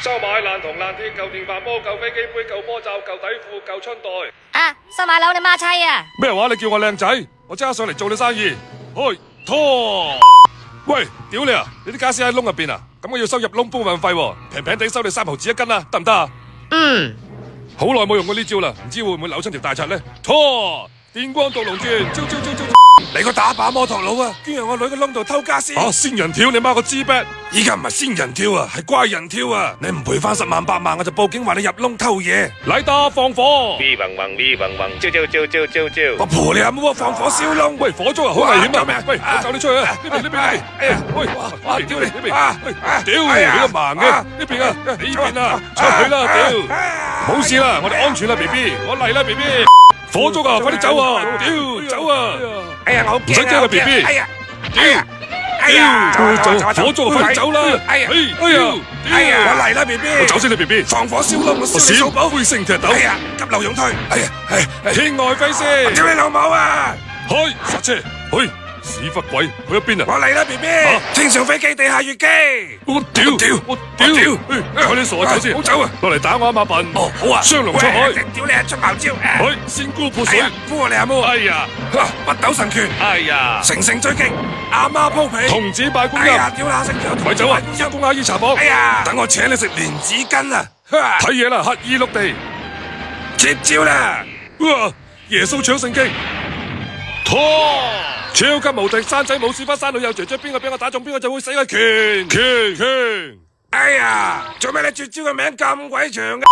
收買爛銅爛鐵舊電飯煲舊飛機杯舊波罩舊底褲舊春袋。啊，收買樓你孖妻啊！咩話？你叫我靚仔，我即刻上嚟做你生意。開拖！喂，屌你啊！你啲家私喺窿入邊啊？咁我要收入窿搬運費喎，平平地收你3毫子一斤啊，得唔得啊？好耐冇用過呢招啦，唔知會唔會扭親條大柒呢？拖！電光毒龍鑽，招！你個打靶摩托佬啊，捐入我女個窿度偷家私。仙人跳你媽個支筆！依家唔係仙人跳啊，係怪人跳啊！你唔賠翻10萬8萬，我就報警話你入窿偷嘢。嚟打放火！招！我婆你阿媽放火燒窿！喂，火燭啊，好危險啊！救命！喂，我救你出去啊！呢邊！哎呀！喂，哇！屌你！呢邊！屌哎呀你個盲嘅！呢邊啊！呢邊啊！出去啦！屌！冇事啦，我哋安全啦 ，BB， 我嚟啦 ，BB。火燭啊，快啲走啊！屌，走啊！哎呀，我唔使驚啊 ，BB。哎呀！走！火燭啊，快啲走啦！哎呀！我嚟啦 ，BB。我走先啦 ，BB。放火燒窿，我燒你掃寶。灰星踢斗。哎呀！急流勇退。哎呀！天外飛仙。屌你老母啊！開剎車，去屎忽鬼，去一邊啊！我嚟啦 ，BB。天上飛機，地下越機。我屌！睬你傻仔先，好走啊！落嚟打我一馬笨。哦，好啊！雙龍出海。屌你啊，出茅招！去仙姑潑水。呼我你阿媽。哎呀！北斗神拳。哎呀！乘勝追擊，阿媽鋪皮。童子拜觀音。哎呀，屌下食咗。咪走啊！陰公阿姨茶房。哎呀，等我請你食蓮子羹啊！睇嘢啦，乞衣碌地。接招啦！哇！耶穌搶聖經。拖！超級無敵山仔冇屎忽，山女有姐姐，邊個俾我打中邊個就會死啊！拳！哎呀，做咩你絕招嘅名咁鬼長嘅？